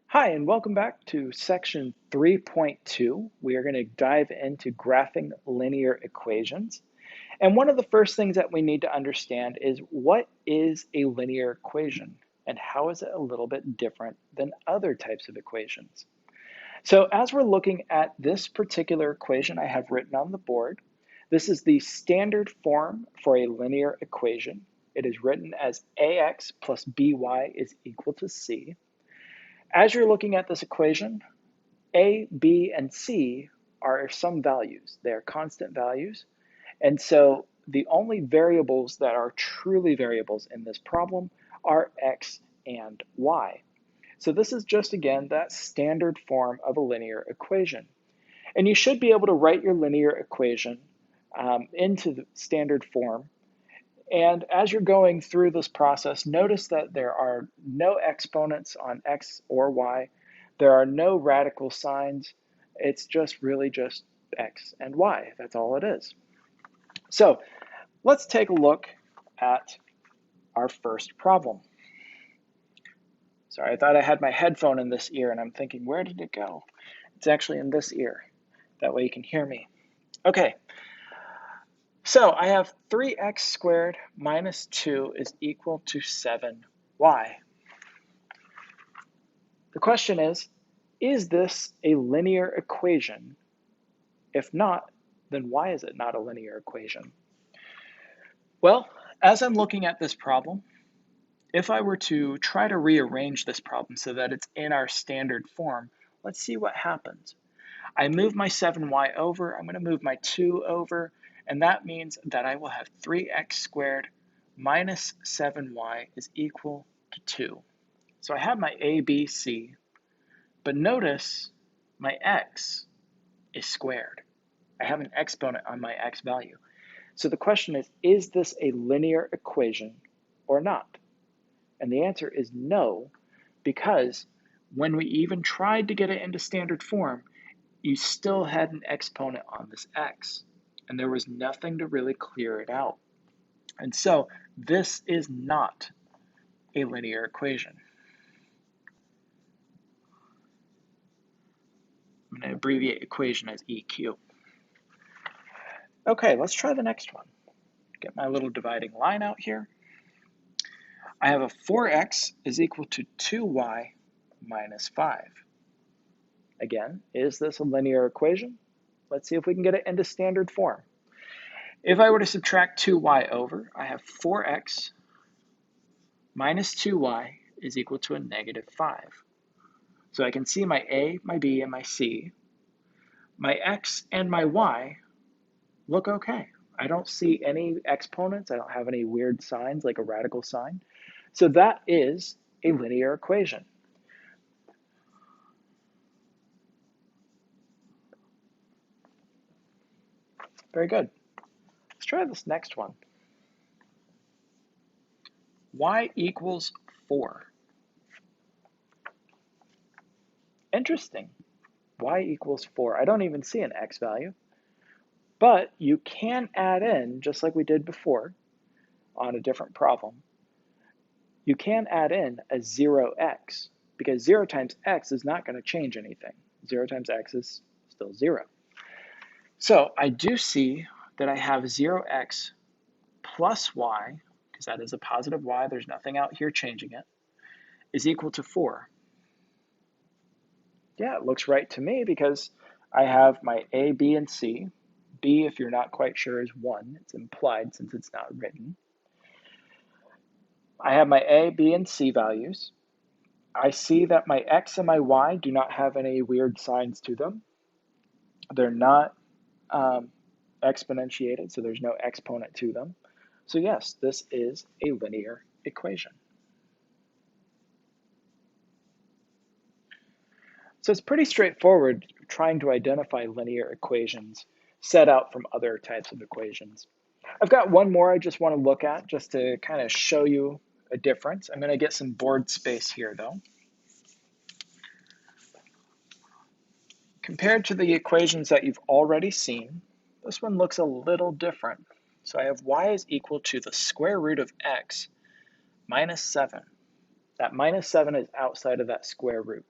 Hi, and welcome back to section 3.2. We are going to dive into graphing linear equations. And one of the first things that we need to understand is what is a linear equation and how is it a little bit different than other types of equations? So as we're looking at this particular equation I have written on the board, this is the standard form for a linear equation. It is written as ax plus by is equal to c. As you're looking at this equation, a, b, and c are some values. They are constant values. And so the only variables that are truly variables in this problem are x and y. So this is just, again, that standard form of a linear equation. And you should be able to write your linear equation into the standard form. And as you're going through this process, notice that there are no exponents on x or y. There are no radical signs. It's just really just x and y. That's all it is. So let's take a look at our first problem. Sorry, I thought I had my headphone in this ear, and I'm thinking, where did it go? It's actually in this ear. That way you can hear me. Okay. So I have 3x squared minus 2 is equal to 7y. The question is this a linear equation? If not, then why is it not a linear equation? Well, as I'm looking at this problem, if I were to try to rearrange this problem so that it's in our standard form, let's see what happens. I move my 7y over, I'm going to move my 2 over, and that means that I will have 3x squared minus 7y is equal to 2. So I have my a, b, c, but notice my x is squared. I have an exponent on my x value. So the question is this a linear equation or not? And the answer is no, because when we even tried to get it into standard form, you still had an exponent on this x, and there was nothing to really clear it out. And so this is not a linear equation. I'm going to abbreviate equation as EQ. Okay, let's try the next one. Get my little dividing line out here. I have a 4x is equal to 2y minus 5. Again, is this a linear equation? Let's see if we can get it into standard form. If I were to subtract 2y over, I have 4x minus 2y is equal to a negative 5. So I can see my a, my b, and my c. My x and my y look okay. I don't see any exponents. I don't have any weird signs like a radical sign. So that is a linear equation. Very good. Let's try this next one. Y equals 4. Interesting. Y equals 4. I don't even see an x value. But you can add in, just like we did before on a different problem, you can add in a 0x, because 0 times x is not going to change anything. 0 times x is still 0. So I do see that I have 0x plus y, because that is a positive y, there's nothing out here changing it, is equal to 4. Yeah, it looks right to me because I have my a, b, and c. B, if you're not quite sure, is 1. It's implied since it's not written. I have my a, b, and c values. I see that my x and my y do not have any weird signs to them. They're not exponentiated, so there's no exponent to them. So yes, this is a linear equation. So it's pretty straightforward trying to identify linear equations set out from other types of equations. I've got one more I just want to look at just to kind of show you a difference. I'm going to get some board space here though. Compared to the equations that you've already seen, this one looks a little different. So I have y is equal to the square root of x minus 7. That minus 7 is outside of that square root.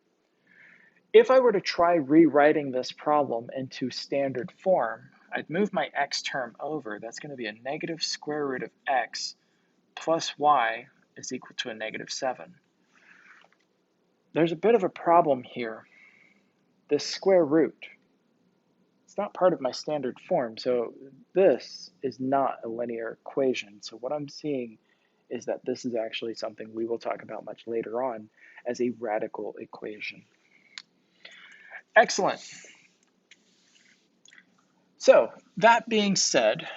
If I were to try rewriting this problem into standard form, I'd move my x term over. That's going to be a negative square root of x plus y is equal to a negative 7. There's a bit of a problem here. This square root, it's not part of my standard form, so this is not a linear equation. So what I'm seeing is that this is actually something we will talk about much later on as a radical equation. Excellent. So that being said,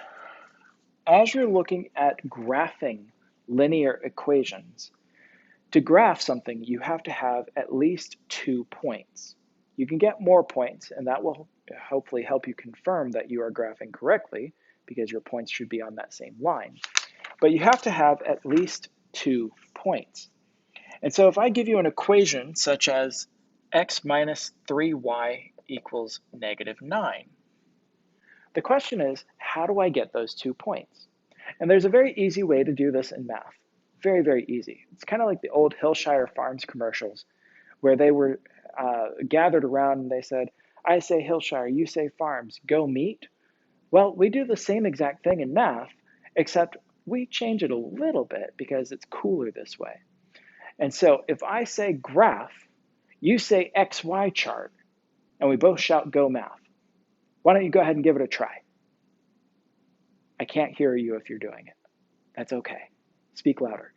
as you're looking at graphing linear equations, to graph something, you have to have at least 2 points. You can get more points, and that will hopefully help you confirm that you are graphing correctly, because your points should be on that same line. But you have to have at least 2 points. And so if I give you an equation such as x minus 3y equals negative 9, the question is, how do I get those 2 points? And there's a very easy way to do this in math. Very, very easy. It's kind of like the old Hillshire Farms commercials where they were gathered around and they said, I say Hillshire, you say Farms, go meet. Well, we do the same exact thing in math, except we change it a little bit because it's cooler this way. And so if I say graph, you say XY chart, and we both shout go math. Why don't you go ahead and give it a try? I can't hear you if you're doing it. That's okay. Speak louder.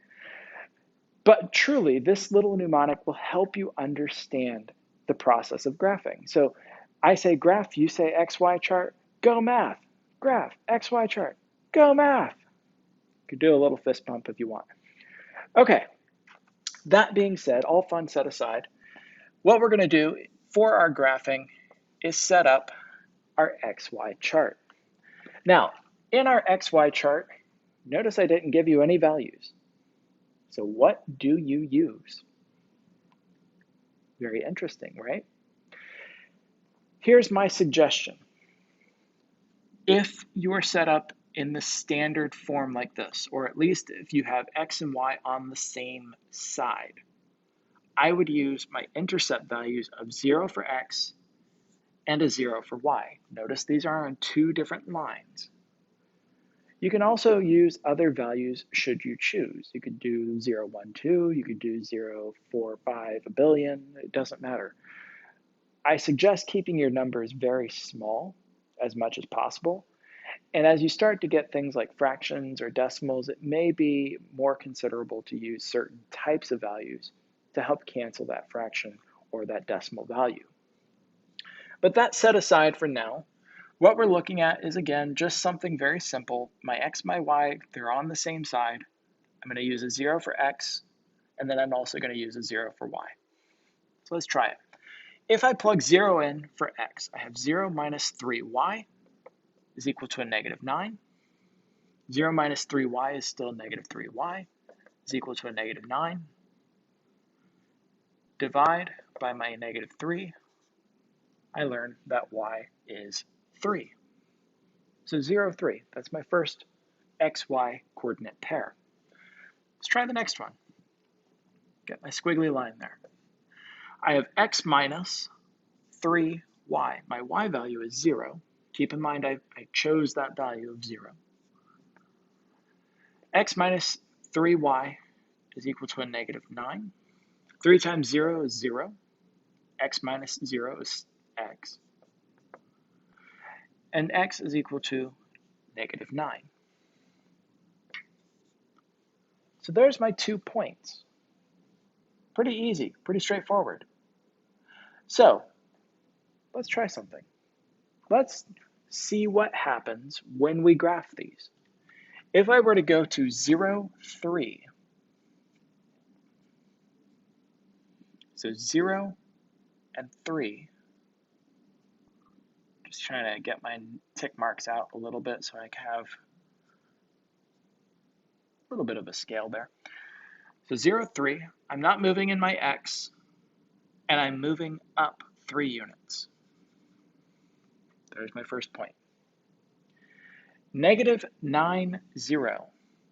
But truly, this little mnemonic will help you understand the process of graphing. So I say graph, you say XY chart, go math. Graph, XY chart, go math. You could do a little fist pump if you want. Okay, that being said, all fun set aside, what we're going to do for our graphing is set up our XY chart. Now, in our XY chart, notice I didn't give you any values. So what do you use? Very interesting, right? Here's my suggestion. If you are set up in the standard form like this, or at least if you have x and y on the same side, I would use my intercept values of 0 for x and a 0 for y. Notice these are on 2 different lines. You can also use other values should you choose. You could do 0, 1, 2, you could do 0, 4, 5, a billion, it doesn't matter. I suggest keeping your numbers very small as much as possible. And as you start to get things like fractions or decimals, it may be more considerable to use certain types of values to help cancel that fraction or that decimal value. But that set aside for now, what we're looking at is, again, just something very simple. My x, my y, they're on the same side. I'm going to use a 0 for x, and then I'm also going to use a 0 for y. So let's try it. If I plug 0 in for x, I have 0 minus 3y is equal to a negative 9. 0 minus 3y is still negative 3y is equal to a negative 9. Divide by my negative 3. I learn that y is 3. So 0, 3. That's my first xy coordinate pair. Let's try the next one. Get my squiggly line there. I have x minus 3y. My y value is 0. Keep in mind I chose that value of 0. X minus 3y is equal to a negative 9. 3 times 0 is 0. X minus 0 is x. And x is equal to negative 9. So there's my 2 points. Pretty easy, pretty straightforward. So let's try something. Let's see what happens when we graph these. If I were to go to 0, 3, so 0 and 3, just trying to get my tick marks out a little bit so I can have a little bit of a scale there. So 0, 3, I'm not moving in my x, and I'm moving up 3 units. There's my first point. Negative 9, 0.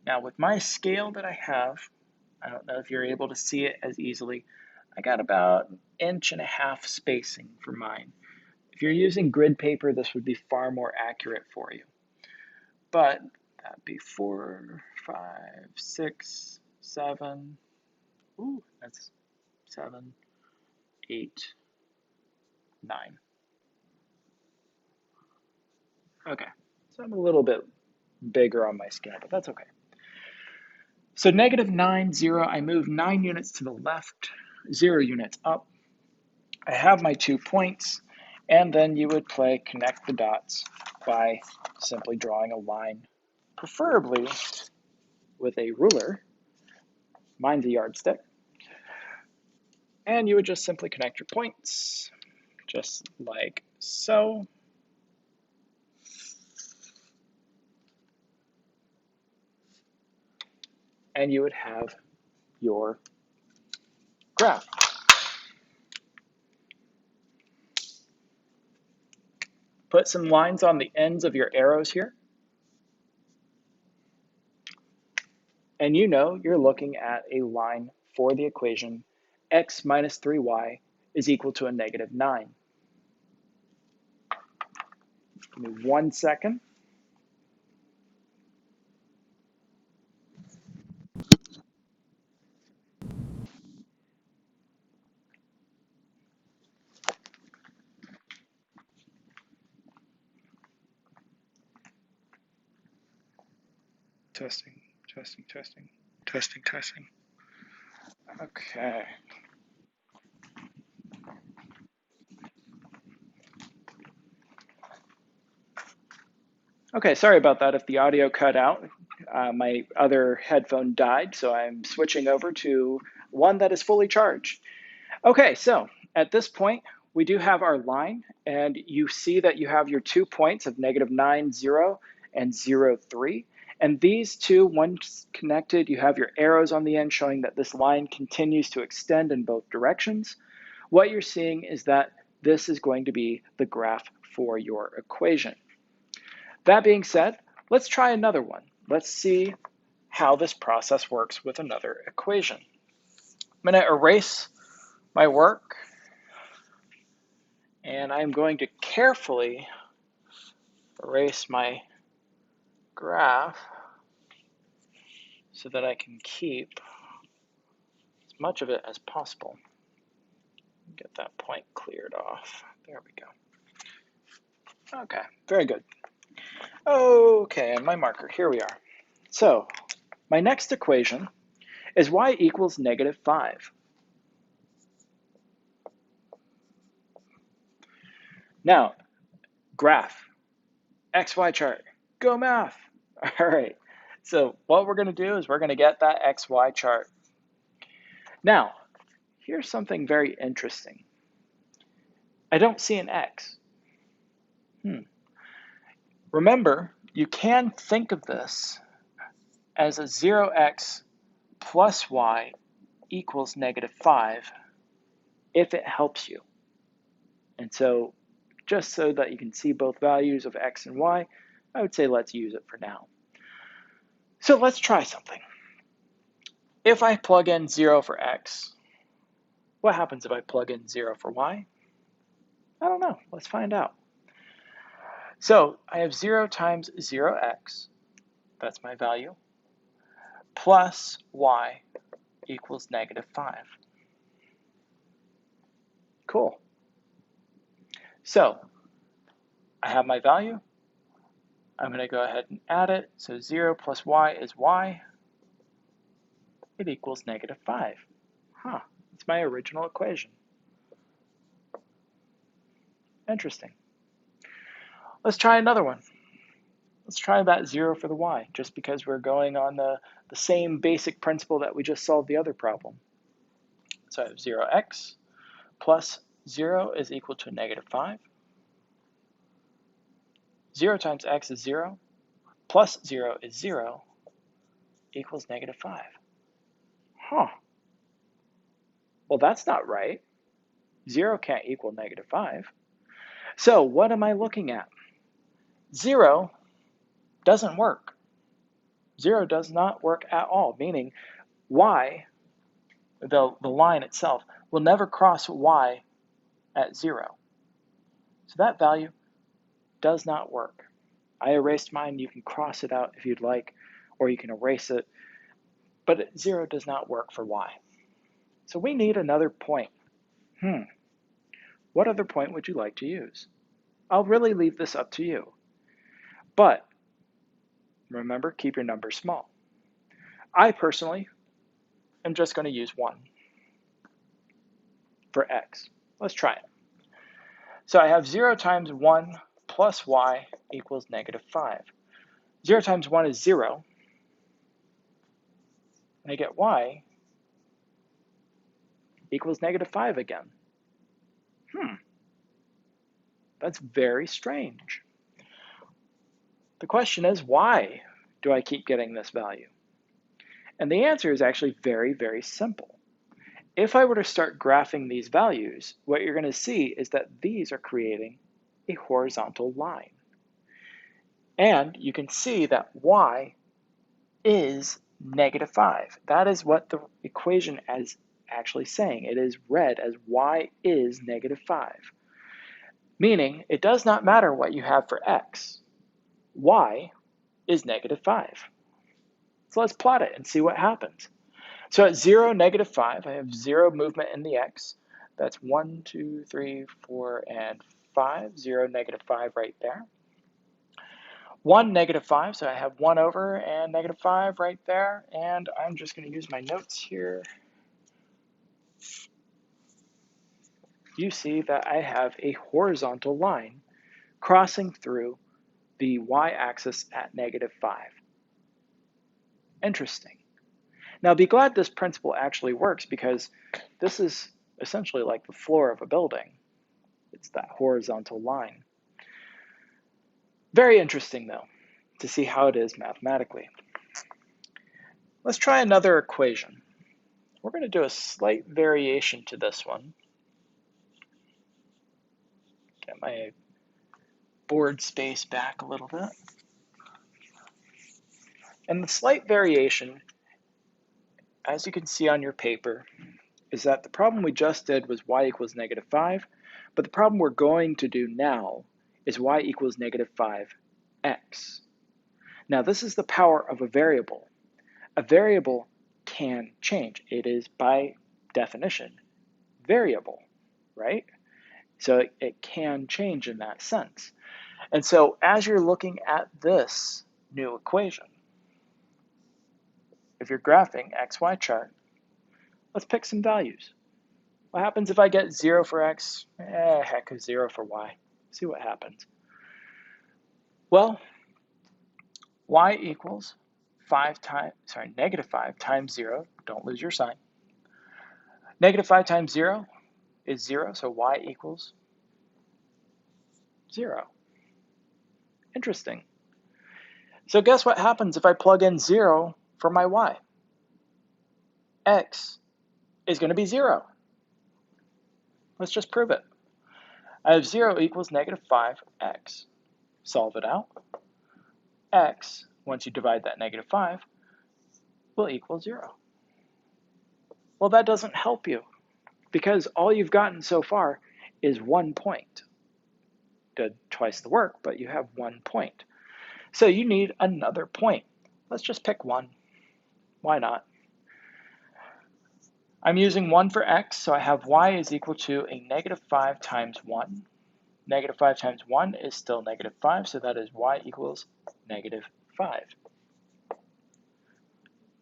Now with my scale that I have, I don't know if you're able to see it as easily, I got about 1.5 inch spacing for mine. If you're using grid paper, this would be far more accurate for you. But that'd be 4, 5, 6, 7. Ooh, that's 7, 8, 9. Okay, so I'm a little bit bigger on my scale, but that's okay. So -9, 0, I move 9 units to the left, 0 units up. I have my 2 points, and then you would play connect the dots by simply drawing a line, preferably with a ruler. Mine's a yardstick. And you would just simply connect your points, just like so. And you would have your graph. Put some lines on the ends of your arrows here. And you know you're looking at a line for the equation x minus 3y is equal to a -9. Give me 1 second. Testing, testing, testing, testing, testing. Okay. Okay, sorry about that if the audio cut out. My other headphone died, so I'm switching over to one that is fully charged. Okay, so at this point, we do have our line, and you see that you have your 2 points of -9, 0, and 0, 3. And these two, once connected, you have your arrows on the end showing that this line continues to extend in both directions. What you're seeing is that this is going to be the graph for your equation. That being said, let's try another one. Let's see how this process works with another equation. I'm going to erase my work, and I'm going to carefully erase my graph so that I can keep as much of it as possible. Get that point cleared off. There we go. Okay, very good. Okay, and my marker, here we are. So my next equation is y equals -5. Now, graph, XY chart, go math. All right, so what we're gonna do is we're gonna get that XY chart. Now, here's something very interesting. I don't see an X. Remember, you can think of this as a 0x plus y equals -5 if it helps you. And so just so that you can see both values of x and y, I would say let's use it for now. So let's try something. If I plug in 0 for x, what happens if I plug in 0 for y? I don't know. Let's find out. So I have 0 times 0x, that's my value, plus y equals -5. Cool. So I have my value. I'm going to go ahead and add it. So 0 plus y is y. It equals -5. Huh, it's my original equation. Interesting. Let's try another one. Let's try that 0 for the y, just because we're going on the same basic principle that we just solved the other problem. So I have 0x plus 0 is equal to -5. 0 times x is 0, plus 0 is 0, equals -5. Huh. Well, that's not right. 0 can't equal -5. So what am I looking at? 0 doesn't work. 0 does not work at all, meaning y, the line itself, will never cross y at 0. So that value does not work. I erased mine. You can cross it out if you'd like, or you can erase it, but 0 does not work for y. So we need another point. What other point would you like to use? I'll really leave this up to you. But remember, keep your numbers small. I personally am just going to use 1 for x. Let's try it. So I have 0 times 1 plus y equals negative 5. 0 times 1 is 0. And I get y equals negative 5 again. That's very strange. The question is, why do I keep getting this value? And the answer is actually very, very simple. If I were to start graphing these values, what you're going to see is that these are creating a horizontal line. And you can see that y is negative 5. That is what the equation is actually saying. It is read as y is negative 5. Meaning, it does not matter what you have for x. Y is negative 5. So let's plot it and see what happens. So at 0, negative 5, I have 0 movement in the x. That's 1, 2, 3, 4, and 5. 0, negative 5 right there. 1, negative 5, so I have 1 over and negative 5 right there. And I'm just going to use my notes here. You see that I have a horizontal line crossing through the y-axis at negative 5. Interesting. Now be glad this principle actually works, because this is essentially like the floor of a building. It's that horizontal line. Very interesting though, to see how it is mathematically. Let's try another equation. We're going to do a slight variation to this one. Get my board space back a little bit. And the slight variation, as you can see on your paper, is that the problem we just did was y equals negative 5, but the problem we're going to do now is y equals negative 5x. Now this is the power of a variable. A variable can change. It is by definition variable, right? So it can change in that sense. And so as you're looking at this new equation, if you're graphing XY chart, let's pick some values. What happens if I get 0 for x? Heck, 0 for y. See what happens. Well, y equals negative 5 times 0. Don't lose your sign. Negative 5 times 0 is 0, so y equals 0. Interesting. So guess what happens if I plug in 0 for my y? X is going to be 0. Let's just prove it. I have 0 equals negative 5x. Solve it out. X, once you divide that negative 5, will equal 0. Well, that doesn't help you, because all you've gotten so far is 1 point. Did twice the work, but you have 1 point. So you need another point. Let's just pick 1. Why not? I'm using 1 for x, so I have y is equal to a negative 5 times 1. Negative 5 times 1 is still negative 5, so that is y equals negative 5.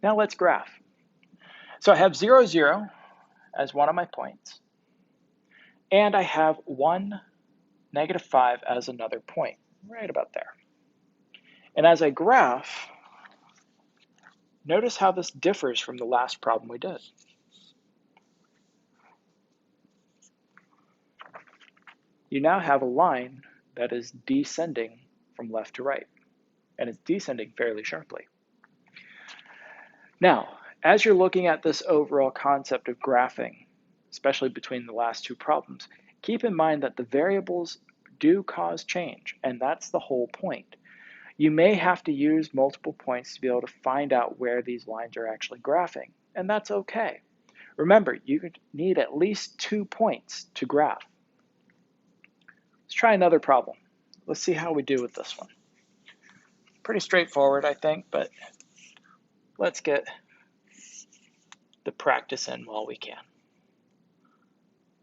Now let's graph. So I have 0, 0 as one of my points, and I have 1, negative 5 as another point, right about there. And as I graph, notice how this differs from the last problem we did. You now have a line that is descending from left to right, and it's descending fairly sharply. Now, as you're looking at this overall concept of graphing, especially between the last two problems, keep in mind that the variables do cause change, and that's the whole point. You may have to use multiple points to be able to find out where these lines are actually graphing, and that's okay. Remember, you need at least 2 points to graph. Let's try another problem. Let's see how we do with this one. Pretty straightforward, I think, but let's get the practice in while we can.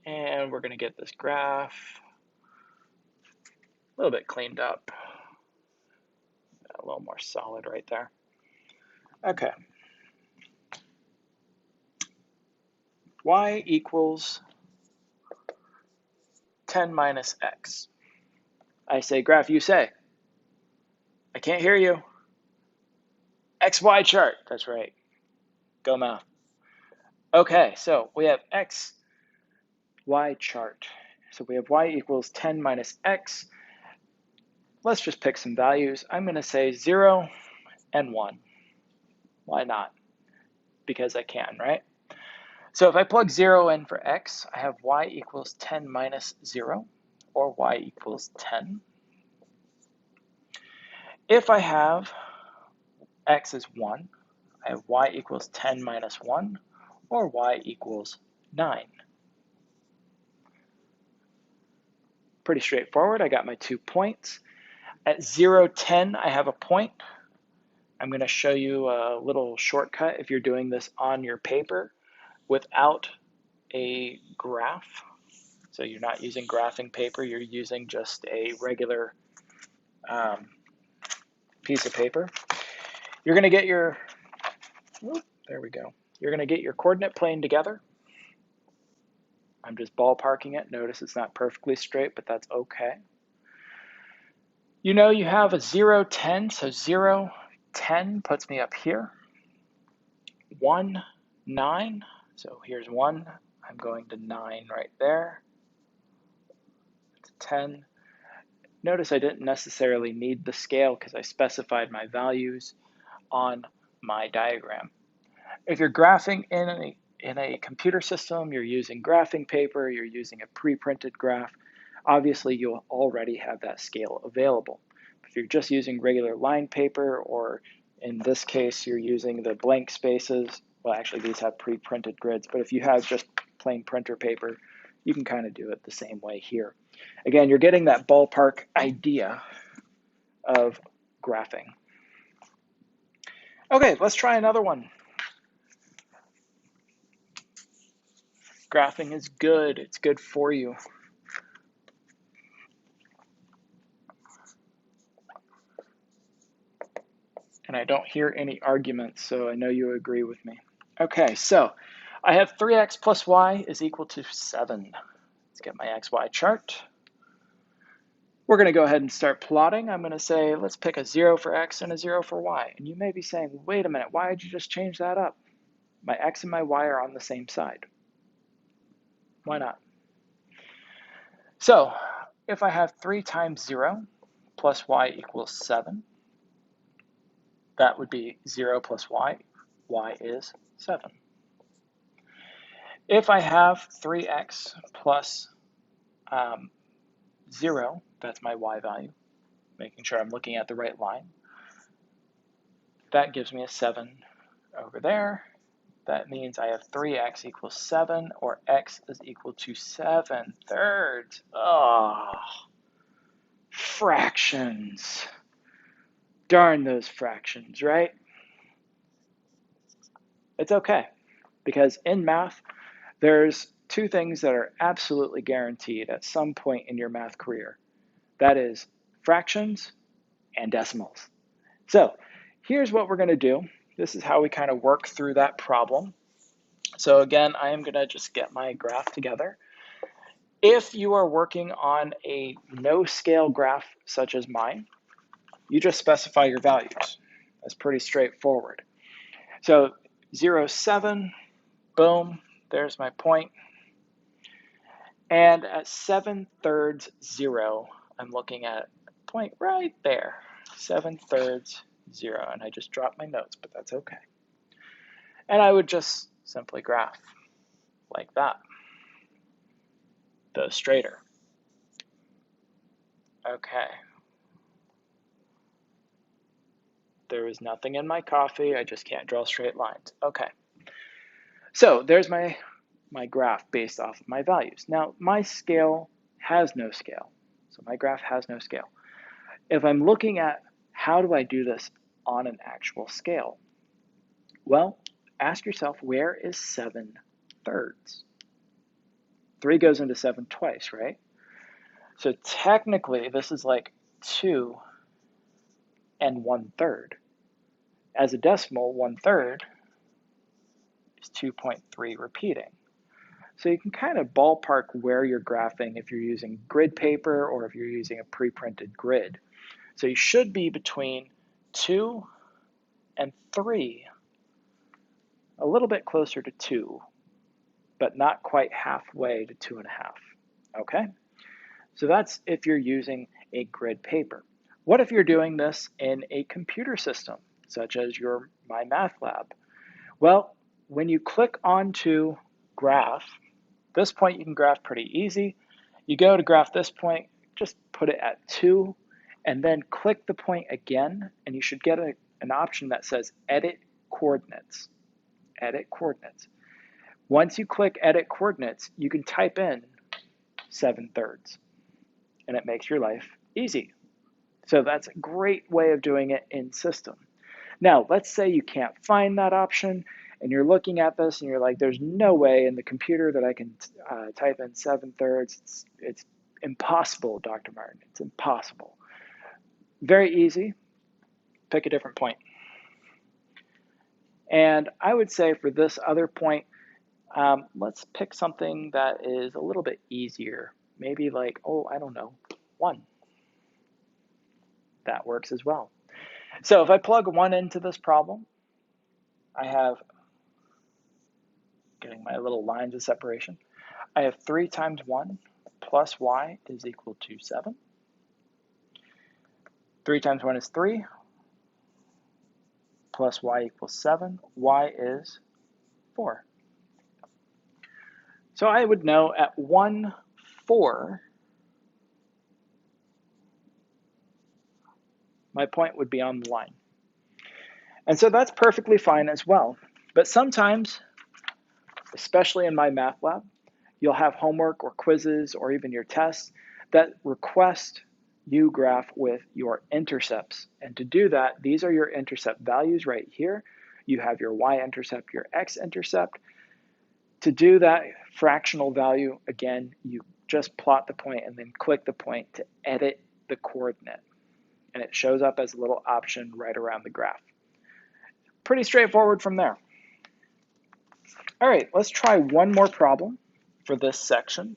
And we're going to get this graph a little bit cleaned up. A little more solid right there. Okay. Y equals 10 minus x. I say graph, you say. I can't hear you. XY chart, that's right. Go math. Okay, so we have x, y chart. So we have y equals 10 minus x. Let's just pick some values. I'm going to say 0 and 1. Why not? Because I can, right? So if I plug 0 in for x, I have y equals 10 minus 0, or y equals 10. If I have x is 1, I have y equals 10 minus 1, or y equals 9. Pretty straightforward. I got my 2 points. At 0, 10, I have a point. I'm going to show you a little shortcut if you're doing this on your paper without a graph. So you're not using graphing paper, you're using just a regular piece of paper. You're going to get your, there we go. You're going to get your coordinate plane together. I'm just ballparking it. Notice it's not perfectly straight, but that's okay. You know you have a 0, 10, so 0, 10 puts me up here. 1, 9, so here's 1. I'm going to 9 right there. It's 10. Notice I didn't necessarily need the scale because I specified my values on my diagram. If you're graphing in a computer system, you're using graphing paper, you're using a pre-printed graph, obviously you'll already have that scale available. If you're just using regular line paper, or in this case you're using the blank spaces, well actually these have pre-printed grids, but if you have just plain printer paper, you can kind of do it the same way here. Again, you're getting that ballpark idea of graphing. Okay, let's try another one. Graphing is good. It's good for you. And I don't hear any arguments, so I know you agree with me. Okay, so I have 3x plus y is equal to 7. Let's get my xy chart. We're going to go ahead and start plotting. I'm going to say, let's pick a 0 for x and a 0 for y. And you may be saying, wait a minute, why did you just change that up? My x and my y are on the same side. Why not? So if I have 3 times 0 plus y equals 7, that would be 0 plus y. Y is 7. If I have 3x plus 0, that's my y value, making sure I'm looking at the right line. That gives me a 7 over there. That means I have 3x equals 7, or x is equal to 7/3. Oh, fractions. Darn those fractions, right? It's okay, because in math, there's 2 things that are absolutely guaranteed at some point in your math career. That is fractions and decimals. So here's what we're going to do. This is how we kind of work through that problem. So again, I am going to just get my graph together. If you are working on a no-scale graph such as mine, you just specify your values. That's pretty straightforward. So 0, 7, boom, there's my point. And at 7/3 0, I'm looking at a point right there, 7/3 0. And I just dropped my notes, but that's okay. And I would just simply graph like that, though straighter. Okay. There is nothing in my coffee. I just can't draw straight lines. Okay. So there's my graph based off of my values. Now my scale has no scale. So my graph has no scale. If I'm looking at how do I do this on an actual scale? Well, ask yourself, where is 7/3? 3 goes into 7 twice, right? So technically, this is like 2 and 1/3. As a decimal, 1/3 is 2.3 repeating. So you can kind of ballpark where you're graphing if you're using grid paper or if you're using a pre-printed grid. So you should be between 2 and 3, a little bit closer to 2, but not quite halfway to 2.5. Okay? So that's if you're using a grid paper. What if you're doing this in a computer system, such as your MyMathLab? Well, when you click onto graph, this point you can graph pretty easy. You go to graph this point, just put it at 2, and then click the point again, and you should get an option that says Edit Coordinates. Edit Coordinates. Once you click Edit Coordinates, you can type in 7/3, and it makes your life easy. So that's a great way of doing it in system. Now, let's say you can't find that option, and you're looking at this and you're like, there's no way in the computer that I can type in 7/3. It's impossible, Dr. Martin. It's impossible. Very easy. Pick a different point. And I would say for this other point, let's pick something that is a little bit easier. Maybe like, oh, I don't know, 1. That works as well. So if I plug 1 into this problem, I have, getting my little lines of separation, I have 3 times 1 plus y is equal to 7. 3 times 1 is 3, plus y equals 7. Y is 4. So I would know at 1, 4, my point would be on the line. And so that's perfectly fine as well. But sometimes, especially in MyMathLab, you'll have homework or quizzes or even your tests that request you graph with your intercepts. And to do that, these are your intercept values right here. You have your y-intercept, your x-intercept. To do that fractional value, again, you just plot the point and then click the point to edit the coordinate. And it shows up as a little option right around the graph. Pretty straightforward from there. All right, let's try one more problem for this section.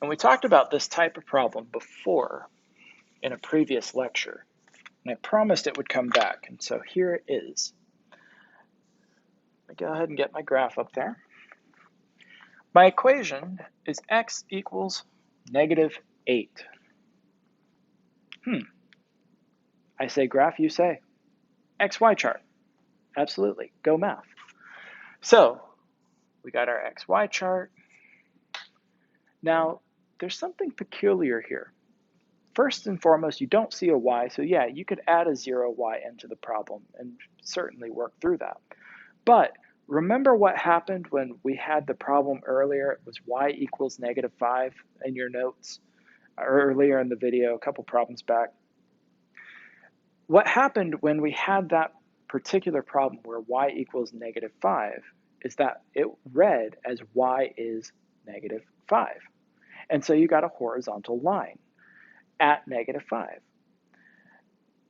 And we talked about this type of problem before in a previous lecture. And I promised it would come back, and so here it is. Let me go ahead and get my graph up there. My equation is x equals -8. I say graph, you say XY chart. Absolutely, go math. So we got our XY chart. Now, there's something peculiar here. First and foremost, you don't see a y, so yeah, you could add a 0y into the problem and certainly work through that. But remember what happened when we had the problem earlier? It was y equals -5 in your notes earlier in the video, a couple problems back. What happened when we had that particular problem where y equals -5 is that it read as y is -5. And so you got a horizontal line at -5.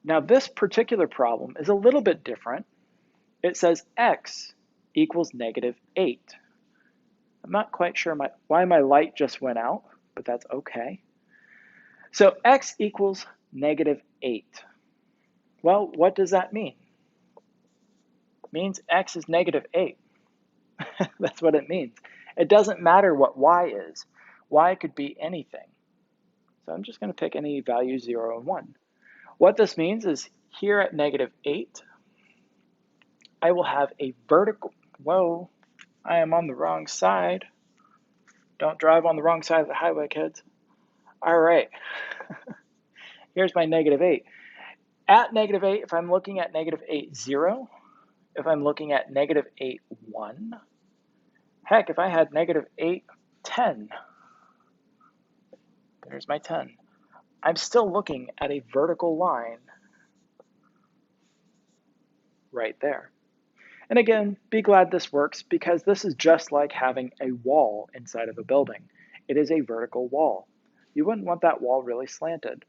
Now this particular problem is a little bit different. It says x equals -8. I'm not quite sure why my light just went out, but that's okay. So x equals -8. Well, what does that mean? It means x is -8. That's what it means. It doesn't matter what y is. Y could be anything. So I'm just going to pick any value 0 and 1. What this means is here at -8, I will have a vertical, whoa, I am on the wrong side. Don't drive on the wrong side of the highway, kids. All right, here's my -8. At -8, if I'm looking at -8, 0, if I'm looking at -8, 1, heck, if I had -8, 10, there's my 10. I'm still looking at a vertical line right there. And again, be glad this works because this is just like having a wall inside of a building. It is a vertical wall. You wouldn't want that wall really slanted.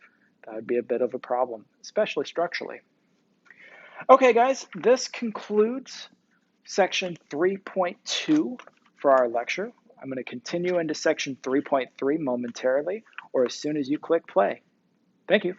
That would be a bit of a problem, especially structurally. Okay, guys, this concludes section 3.2 for our lecture. I'm going to continue into section 3.3 momentarily or as soon as you click play. Thank you.